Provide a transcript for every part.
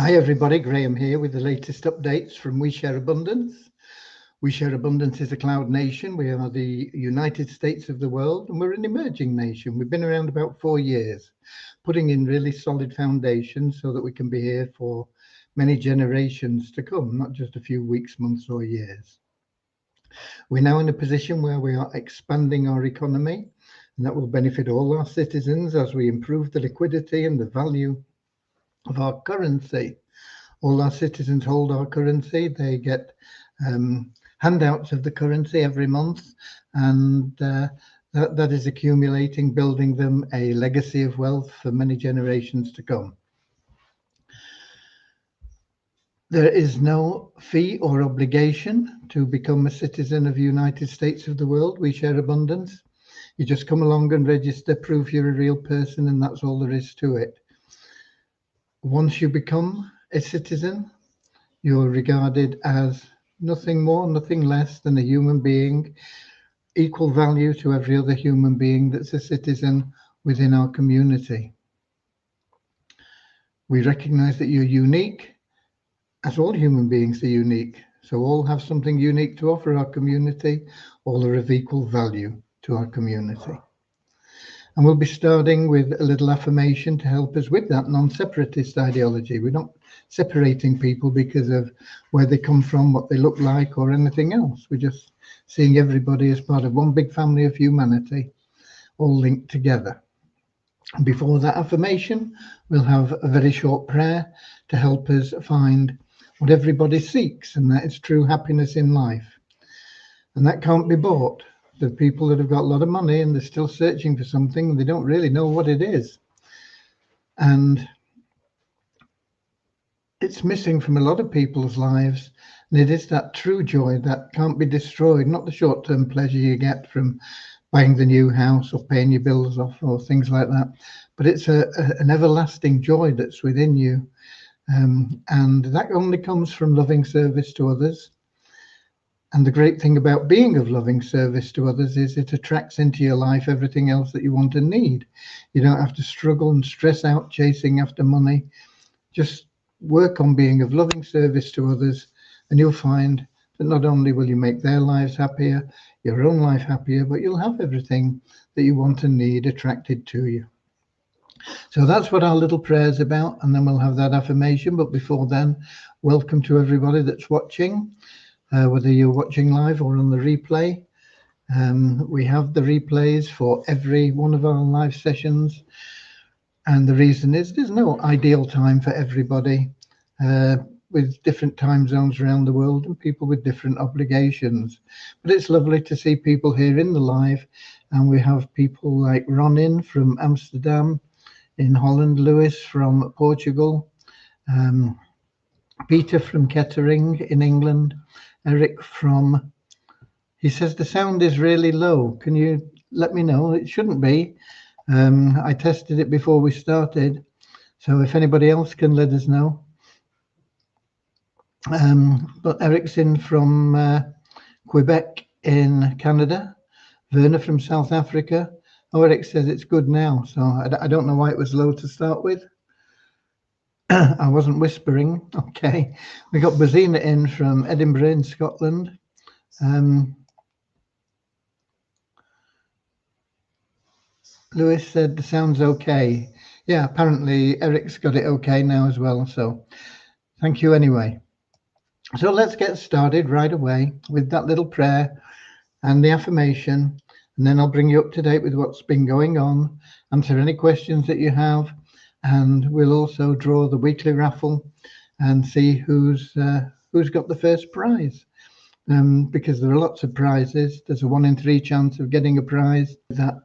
Hi everybody, Graham here with the latest updates from We Share Abundance. We Share Abundance is a cloud nation. We are the United States of the world, and we're an emerging nation. We've been around about 4 years, putting in really solid foundations so that we can be here for many generations to come, not just a few weeks, months or years. We're now in a position where we are expanding our economy, and that will benefit all our citizens as we improve the liquidity and the value of our currency. All our citizens hold our currency. They get handouts of the currency every month, and that is accumulating, building them a legacy of wealth for many generations to come. There is no fee or obligation to become a citizen of the United States of the world. We Share Abundance. You just come along and register, prove you're a real person, and that's all there is to it. Once you become a citizen, you're regarded as nothing more, nothing less than a human being, equal value to every other human being that's a citizen within our community. We recognize that you're unique, as all human beings are unique. So all have something unique to offer our community. All are of equal value to our community. And we'll be starting with a little affirmation to help us with that non-separatist ideology. We're not separating people because of where they come from, what they look like, or anything else. We're just seeing everybody as part of one big family of humanity, all linked together. And before that affirmation, we'll have a very short prayer to help us find what everybody seeks, and that is true happiness in life. And that can't be bought. The people that have got a lot of money and they're still searching for something, and they don't really know what it is. And it's missing from a lot of people's lives. And it is that true joy that can't be destroyed, not the short-term pleasure you get from buying the new house or paying your bills off or things like that. But it's an everlasting joy that's within you. And that only comes from loving service to others. And the great thing about being of loving service to others is it attracts into your life everything else that you want and need. You don't have to struggle and stress out chasing after money. Just work on being of loving service to others, and you'll find that not only will you make their lives happier, your own life happier, but you'll have everything that you want and need attracted to you. So that's what our little prayer is about, and then we'll have that affirmation. But before then, welcome to everybody that's watching. Whether you're watching live or on the replay. We have the replays for every one of our live sessions. And the reason is there's no ideal time for everybody with different time zones around the world and people with different obligations. But it's lovely to see people here in the live. And we have people like Ronin from Amsterdam in Holland, Lewis from Portugal, Peter from Kettering in England, Eric from, he says the sound is really low. Can you let me know? It shouldn't be. I tested it before we started. So if anybody else can let us know. But Eric's in from Quebec in Canada. Werner from South Africa. Oh, Eric says it's good now. So I don't know why it was low to start with. I wasn't whispering. Okay. We got Bazina in from Edinburgh in Scotland. Lewis said the sound's okay. Yeah, apparently Eric's got it okay now as well. So thank you anyway. So let's get started right away with that little prayer and the affirmation. And then I'll bring you up to date with what's been going on, answer any questions that you have. And we'll also draw the weekly raffle and see who's got the first prize. Because there are lots of prizes. There's a 1 in 3 chance of getting a prize. That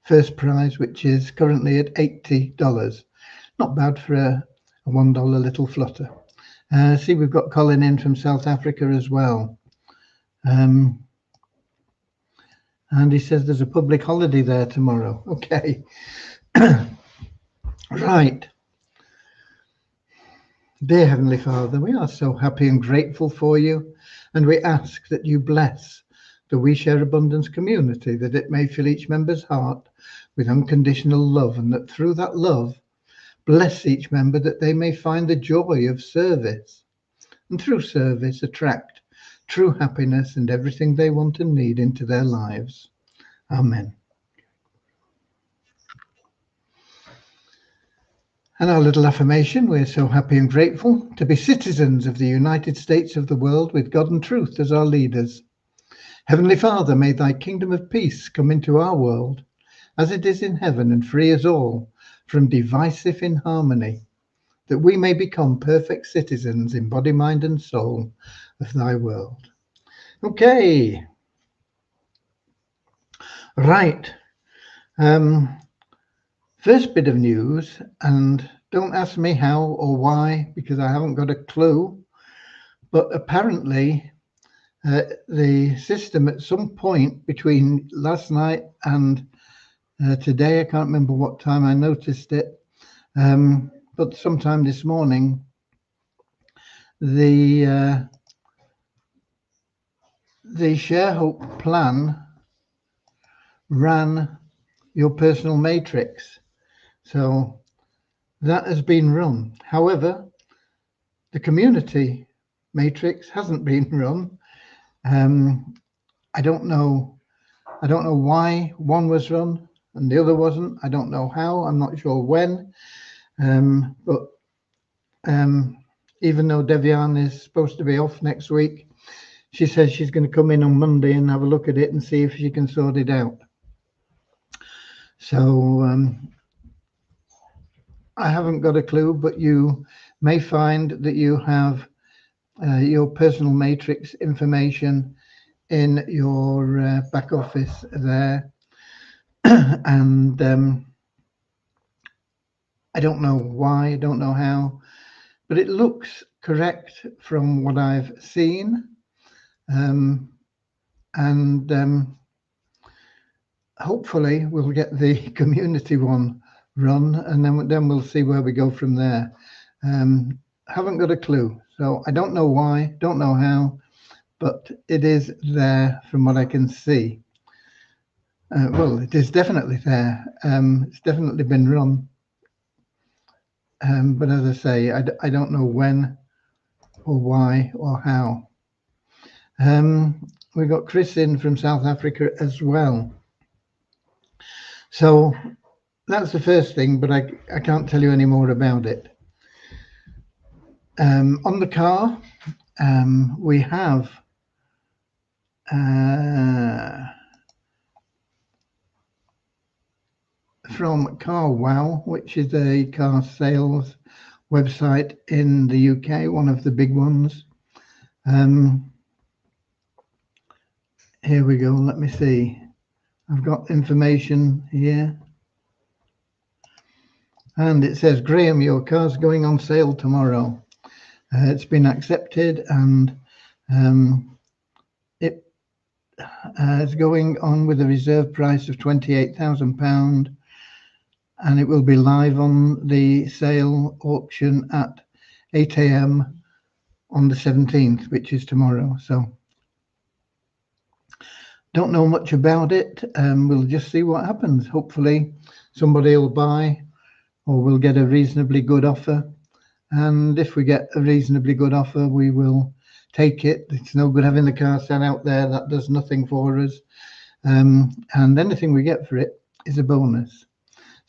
first prize, which is currently at $80. Not bad for a $1 little flutter. See, we've got Colin in from South Africa as well. And he says there's a public holiday there tomorrow. Okay. Right. Dear Heavenly Father, we are so happy and grateful for you, and we ask that you bless the We Share Abundance community, that it may fill each member's heart with unconditional love, and that through that love, Bless each member that they may find the joy of service, and through service attract true happiness and everything they want and need into their lives. Amen. And our little affirmation: we're so happy and grateful to be citizens of the United States of the world with God and truth as our leaders. Heavenly Father, may thy kingdom of peace come into our world as it is in heaven, and free us all from divisive inharmony, that we may become perfect citizens in body, mind and soul of thy world. Okay. Right. First bit of news, and don't ask me how or why, because I haven't got a clue, but apparently the system at some point between last night and today, I can't remember what time I noticed it, but sometime this morning, the Share Hope plan ran your personal matrix. So that has been run. However, the community matrix hasn't been run. I don't know why one was run and the other wasn't. I don't know how. I'm not sure when. But even though Devian is supposed to be off next week, she says she's going to come in on Monday and have a look at it and see if she can sort it out. So I haven't got a clue, but you may find that you have your personal matrix information in your back office there. And I don't know why, I don't know how, but it looks correct from what I've seen. Hopefully we'll get the community one run, and then we'll see where we go from there. Haven't got a clue, so I don't know why, don't know how, but it is there from what I can see. Well, it is definitely there. It's definitely been run, but as I say, I don't know when or why or how. We got Chris in from South Africa as well. So that's the first thing, but I can't tell you any more about it. On the car, we have from Car Wow, which is a car sales website in the UK, one of the big ones. Here we go. Let me see. I've got information here. And it says, Graham, your car's going on sale tomorrow. It's been accepted, and it is going on with a reserve price of £28,000, and it will be live on the sale auction at 8 a.m. on the 17th, which is tomorrow. So don't know much about it. We'll just see what happens. Hopefully somebody will buy, or we'll get a reasonably good offer. And if we get a reasonably good offer, we will take it. It's no good having the car sat out there. That does nothing for us. And anything we get for it is a bonus.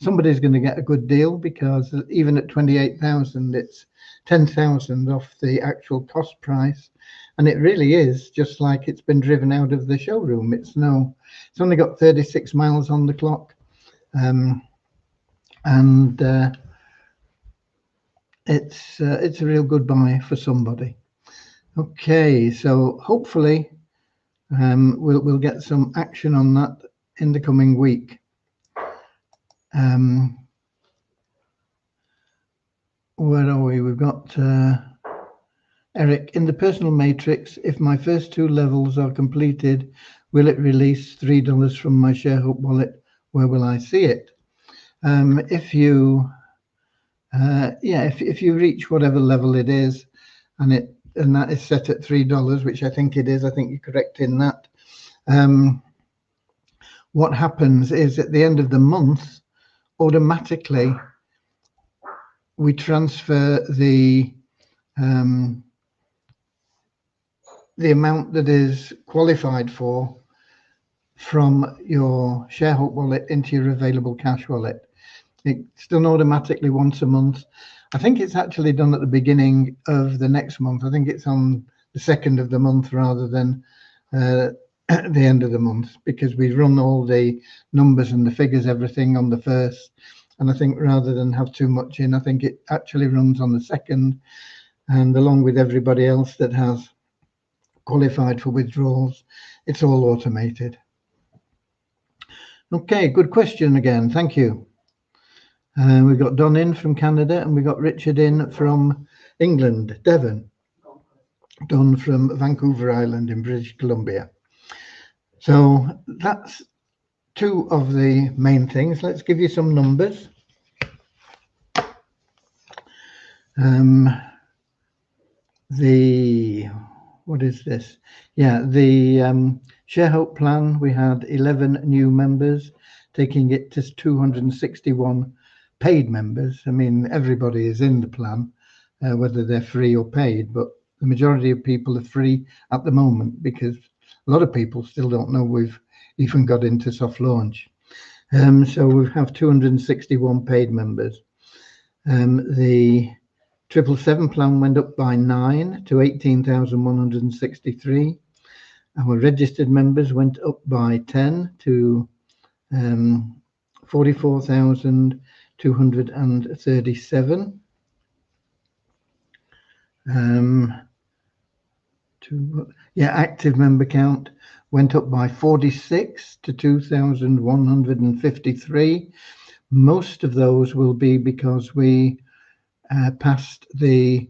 Somebody's going to get a good deal, because even at 28,000, it's 10,000 off the actual cost price. And it really is just like it's been driven out of the showroom. It's only got 36 miles on the clock. It's a real good buy for somebody. Okay, so hopefully we'll get some action on that in the coming week. Where are we? We've got Eric. In the personal matrix, if my first 2 levels are completed, will it release $3 from my Share Hope wallet? Where will I see it? If you reach whatever level it is, and that is set at $3, which I think it is. I think you're correct in that. What happens is at the end of the month, automatically we transfer the amount that is qualified for from your Sharehope wallet into your available cash wallet. It's done automatically once a month. I think it's actually done at the beginning of the next month. I think it's on the 2nd of the month rather than at the end of the month, because we run all the numbers and the figures, everything on the 1st. And I think rather than have too much in, I think it actually runs on the 2nd. And along with everybody else that has qualified for withdrawals, it's all automated. Okay, good question again. Thank you. We've got Don in from Canada, and we've got Richard in from England, Devon. Don from Vancouver Island in British Columbia. So that's two of the main things. Let's give you some numbers. What is this? Yeah, the Sharehope plan, we had 11 new members, taking it to 261 paid members. I mean, everybody is in the plan, whether they're free or paid, but the majority of people are free at the moment because a lot of people still don't know we've even got into soft launch. So we have 261 paid members. The 777 plan went up by 9 to 18,163. Our registered members went up by 10 to 44,237. Active member count went up by 46 to 2,153. Most of those will be because we passed the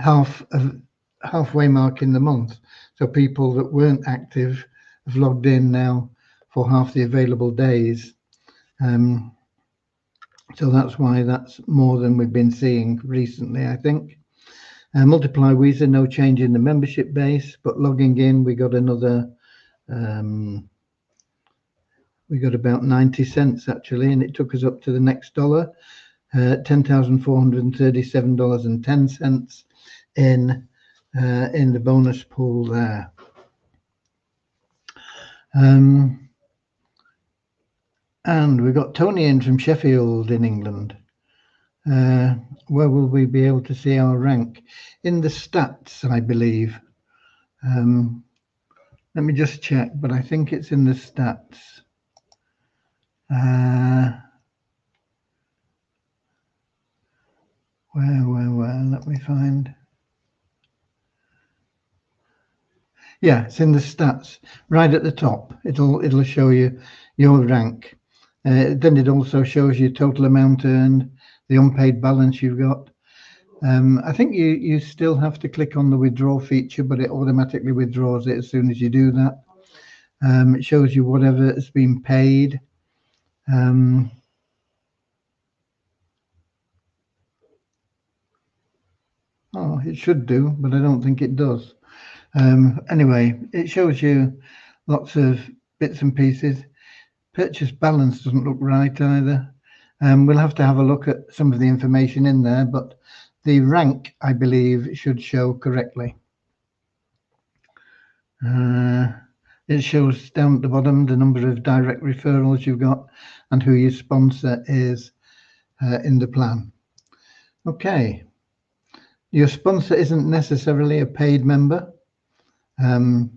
halfway mark in the month. So people that weren't active have logged in now for half the available days. So that's why that's more than we've been seeing recently, I think. Multiply Visa, no change in the membership base, but logging in, we got another, we got about 90 cents actually, and it took us up to the next dollar, $10,437.10 in the bonus pool there. And we've got Tony in from Sheffield in England. Where will we be able to see our rank? In the stats, I believe. Let me just check, but I think it's in the stats. Where? Let me find. Yeah, it's in the stats, right at the top. It'll show you your rank. Then it also shows you total amount earned, the unpaid balance you've got. I think you still have to click on the withdraw feature, but it automatically withdraws it as soon as you do that. It shows you whatever has been paid. Oh, it should do, but I don't think it does. Anyway, it shows you lots of bits and pieces. Purchase balance doesn't look right either. We'll have to have a look at some of the information in there, but the rank, I believe, should show correctly. It shows down at the bottom the number of direct referrals you've got and who your sponsor is in the plan. Okay. Your sponsor isn't necessarily a paid member, but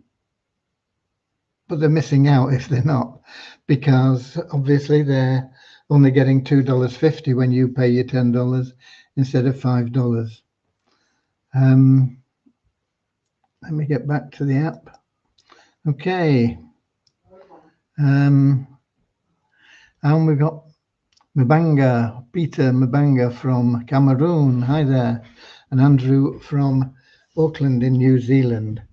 they're missing out if they're not, because obviously they're only getting $2.50 when you pay your $10 instead of $5. Let me get back to the app. Okay. And we've got Peter Mbanga from Cameroon. Hi there. And Andrew from Auckland in New Zealand.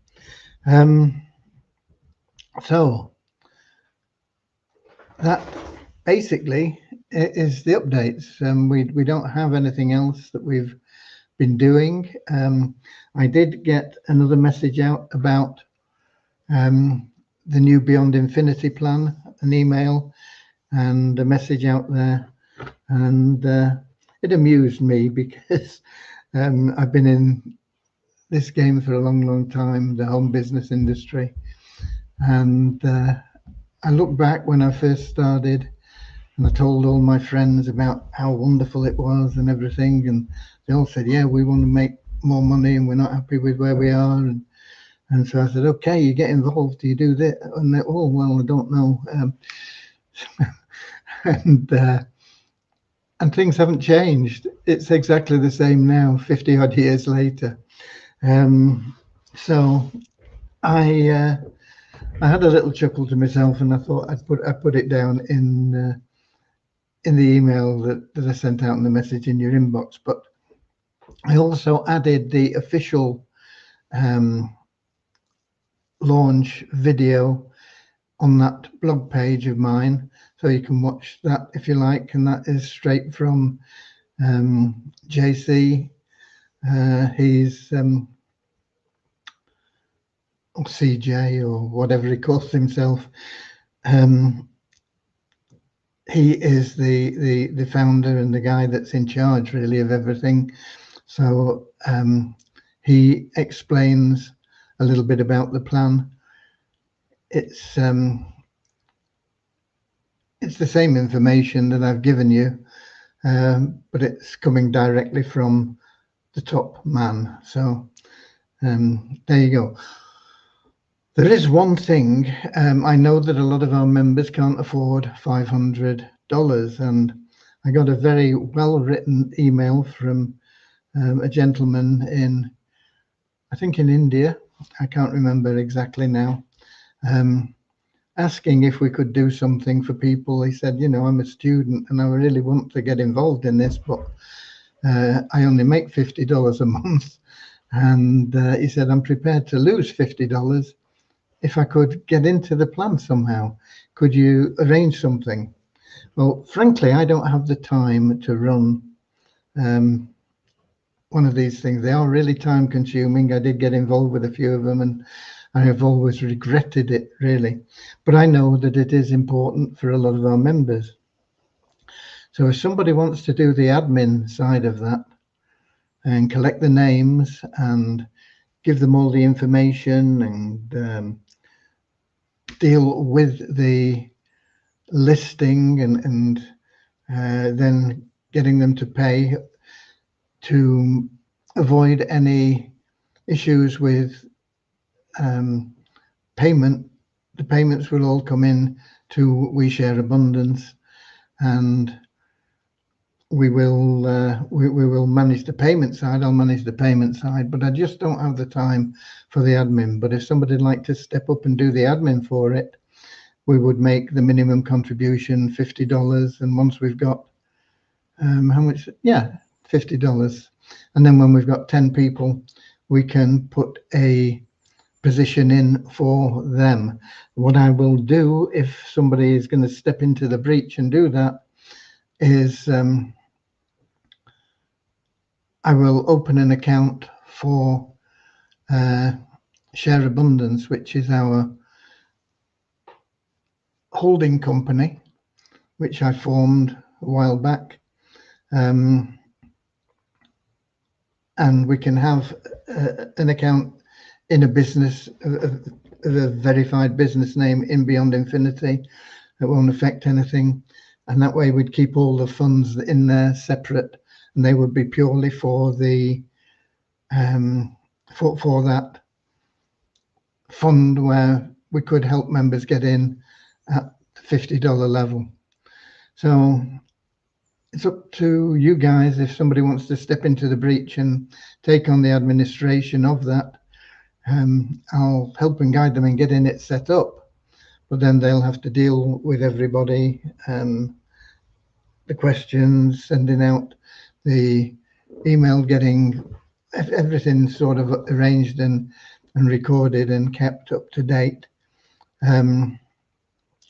So that basically is the updates. We don't have anything else that we've been doing. I did get another message out about the new Beyond Infinity plan, an email and a message out there, and it amused me because I've been in this game for a long time, the home business industry, and I look back when I first started, and I told all my friends about how wonderful it was and everything, and they all said, "Yeah, we want to make more money, and we're not happy with where we are." And so I said, "Okay, you get involved. Do you do that?" And they, "Oh, well, I don't know." And and things haven't changed. It's exactly the same now, 50 odd years later. So I had a little chuckle to myself, and I thought I put it down in the email that I sent out in the message in your inbox. But I also added the official launch video on that blog page of mine, so you can watch that if you like. And that is straight from JC. He's or CJ or whatever he calls himself. He is the founder and the guy that's in charge really of everything. So he explains a little bit about the plan. It's the same information that I've given you, but it's coming directly from the top man. So there you go. There is one thing. I know that a lot of our members can't afford $500, and I got a very well-written email from a gentleman in, I think in India, I can't remember exactly now, asking if we could do something for people. He said, I'm a student and I really want to get involved in this, but I only make $50 a month. And he said, I'm prepared to lose $50 if I could get into the plan somehow. Could you arrange something? Well, frankly, I don't have the time to run one of these things. They are really time consuming. I did get involved with a few of them, and I have always regretted it, really. But I know that it is important for a lot of our members. So if somebody wants to do the admin side of that and collect the names and give them all the information and deal with the listing and then getting them to pay to avoid any issues with payment, the payments will all come in to We Share Abundance, and we will manage the payment side. I'll manage the payment side, but I just don't have the time for the admin. But if somebody'd like to step up and do the admin for it, we would make the minimum contribution $50, and once we've got how much? Yeah, $50. And then when we've got 10 people, we can put a position in for them. What I will do if somebody is going to step into the breach and do that is I will open an account for Share Abundance, which is our holding company, which I formed a while back. And we can have an account in a business, a verified business name in Beyond Infinity that won't affect anything. And that way we'd keep all the funds in there separate, and they would be purely for the for that fund where we could help members get in at the $50 level. So it's up to you guys if somebody wants to step into the breach and take on the administration of that. I'll help and guide them in getting it set up, but then they'll have to deal with everybody, the questions, sending out the email, getting everything sort of arranged and recorded and kept up to date.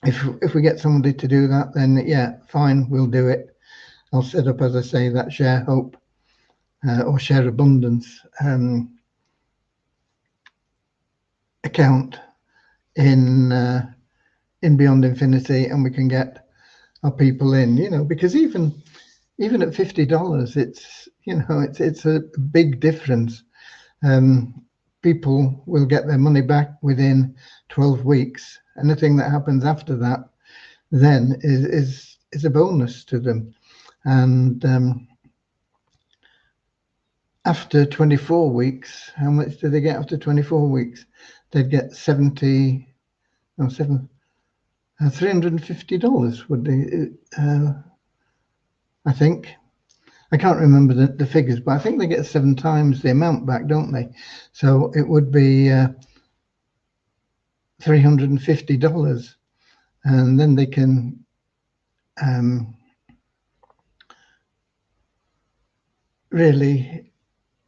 If we get somebody to do that, then yeah, fine, we'll do it. I'll set up, as I say, that Share Hope or Share Abundance account in Beyond Infinity, and we can get our people in, because even even at $50, it's, you know, it's a big difference. People will get their money back within 12 weeks. Anything that happens after that then is a bonus to them. And after 24 weeks, how much do they get after 24 weeks? They'd get $350 would they? I think. I can't remember the figures, but I think they get 7 times the amount back, don't they? So it would be $350, and then they can really,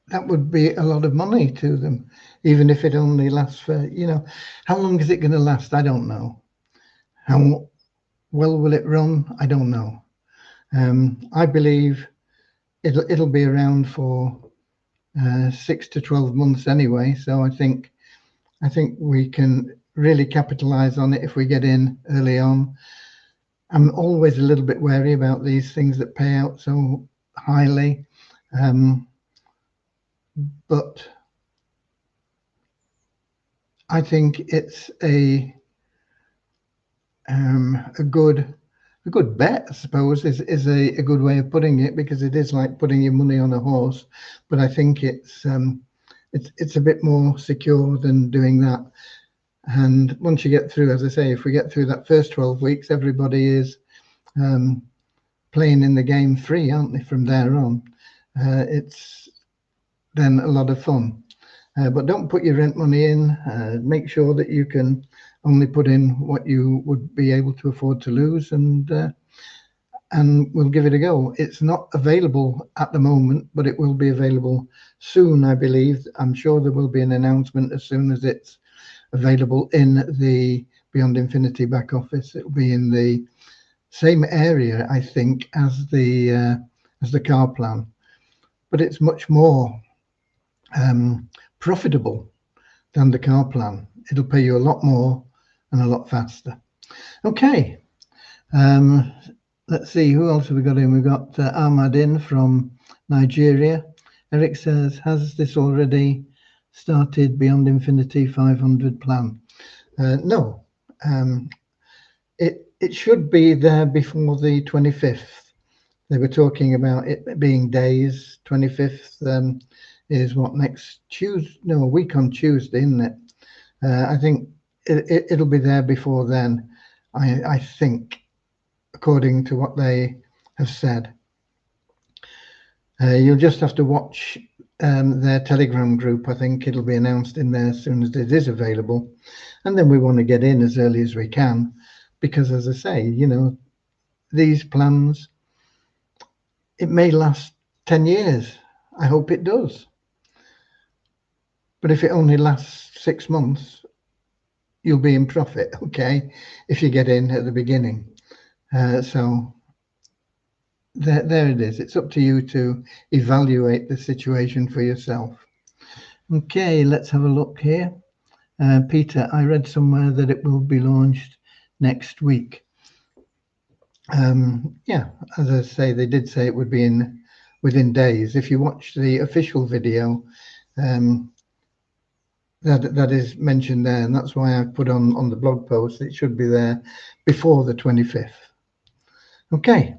that would be a lot of money to them, even if it only lasts for, you know, how long is it going to last? I don't know. How well will it run? I don't know. I believe it'll be around for 6 to 12 months anyway. So I think we can really capitalize on it if we get in early on. I'm always a little bit wary about these things that pay out so highly, but I think it's a good bet, I suppose, is a good way of putting it, because it is like putting your money on a horse. But I think it's a bit more secure than doing that. And once you get through, as I say, if we get through that first 12 weeks, everybody is playing in the game free, aren't they, from there on? It's then a lot of fun. But don't put your rent money in. Make sure that you can only put in what you would be able to afford to lose, and we'll give it a go. It's not available at the moment, but it will be available soon, I believe. I'm sure there will be an announcement as soon as it's available in the Beyond Infinity back office. It will be in the same area, I think, as the car plan, but it's much more profitable than the car plan. It'll pay you a lot more and a lot faster. Okay, let's see, who else have we got in? We've got Ahmad in from Nigeria. Eric says, has this already started Beyond Infinity 500 plan? No, it should be there before the 25th. They were talking about it being days. 25th is what, next Tuesday? No, a week on Tuesday, isn't it? I think it'll be there before then, I think, according to what they have said. You'll just have to watch their Telegram group. I think it'll be announced in there as soon as it is available. And then we want to get in as early as we can, because, as I say, you know, these plans, it may last 10 years. I hope it does. But if it only lasts 6 months, you'll be in profit, okay, if you get in at the beginning. So there it is. It's up to you to evaluate the situation for yourself. Okay, let's have a look here. Peter, I read somewhere that it will be launched next week. Yeah, as I say, they did say it would be within days. If you watch the official video, that is mentioned there, and that's why I put on the blog post it should be there before the 25th. Okay.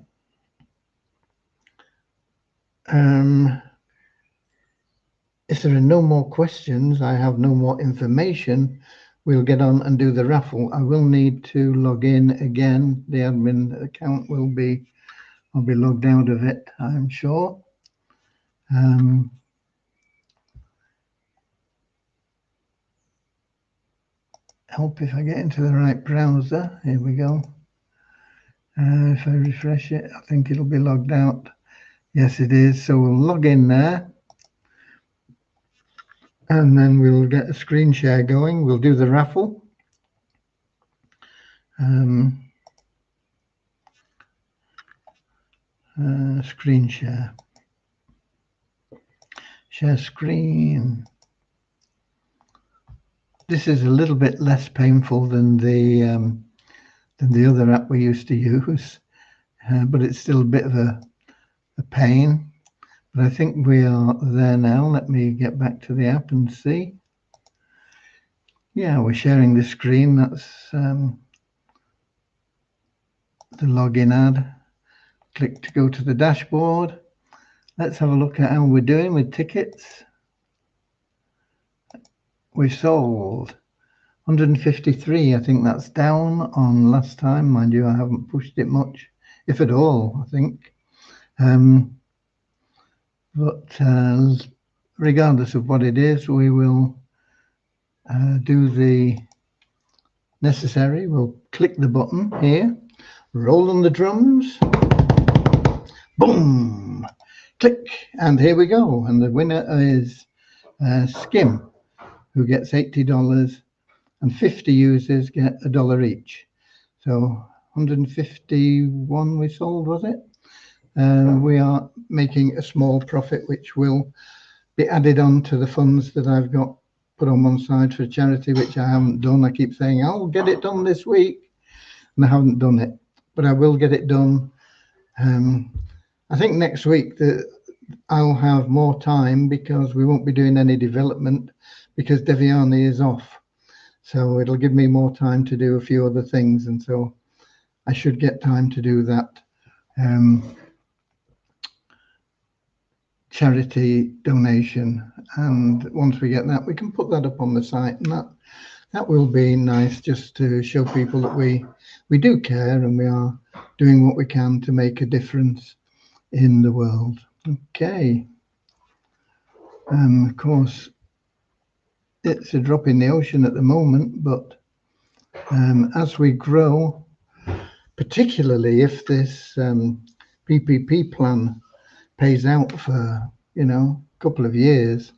If there are no more questions, I have no more information, we'll get on and do the raffle. I will need to log in again. The admin account I'll be logged out of it, I'm sure. Help if I get into the right browser. Here we go. If I refresh it, I think it'll be logged out. Yes, it is. So we'll log in there, and then we'll get a screen share going. We'll do the raffle. Screen share. Share screen. This is a little bit less painful than the other app we used to use, but it's still a bit of a a pain. But I think we are there now. Let me get back to the app and see. Yeah, we're sharing the screen. That's the login ad. Click to go to the dashboard. Let's have a look at how we're doing with tickets. We sold 153. I think that's down on last time. Mind you, I haven't pushed it much, if at all, I think. But regardless of what it is, we will do the necessary. We'll click the button here, roll on the drums, boom, click, and here we go. And the winner is Skim, who gets $80, and 50 users get $1 each. So 151 we sold, was it? We are making a small profit, which will be added on to the funds that I've got put on one side for charity, which I haven't done. I keep saying I'll get it done this week, and I haven't done it, but I will get it done. I think next week that I'll have more time because we won't be doing any development because Deviani is off. So it'll give me more time to do a few other things, and so I should get time to do that charity donation. And once we get that, we can put that up on the site, and that will be nice, just to show people that we do care and we are doing what we can to make a difference in the world. Okay. Of course, it's a drop in the ocean at the moment, but as we grow, particularly if this PPP plan pays out for a couple of years,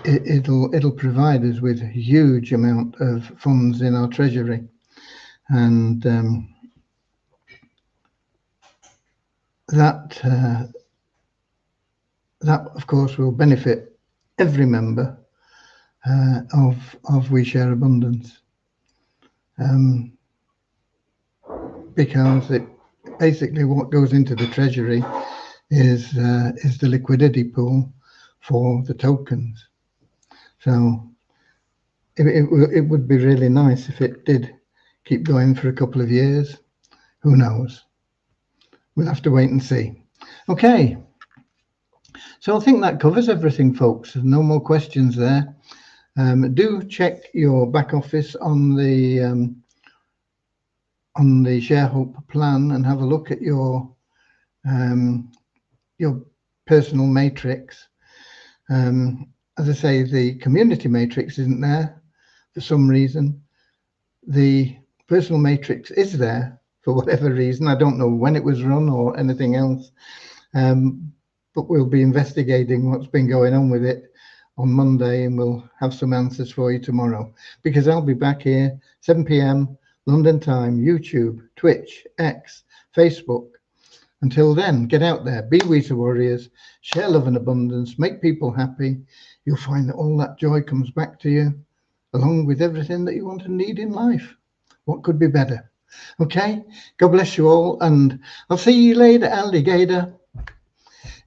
it'll provide us with a huge amount of funds in our treasury, and that of course will benefit every member of We Share Abundance, because it basically, what goes into the treasury is the liquidity pool for the tokens. So it would be really nice if it did keep going for a couple of years. Who knows? We'll have to wait and see. Okay. So I think that covers everything, folks. There's no more questions there. Do check your back office on the Share Hope plan and have a look at your personal matrix. As I say, the community matrix isn't there for some reason. The personal matrix is there for whatever reason. I don't know when it was run or anything else, but we'll be investigating what's been going on with it on Monday, and we'll have some answers for you tomorrow, because I'll be back here 7 p.m. London time, YouTube, Twitch, X, Facebook. Until then, get out there, be Weta Warriors, share love and abundance, make people happy. You'll find that all that joy comes back to you, along with everything that you want and need in life. What could be better? Okay, God bless you all, and I'll see you later, alligator,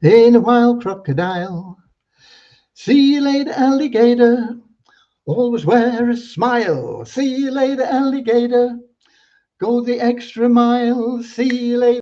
in a wild crocodile. See you later, alligator, always wear a smile. See you later, alligator, go the extra mile. See you later.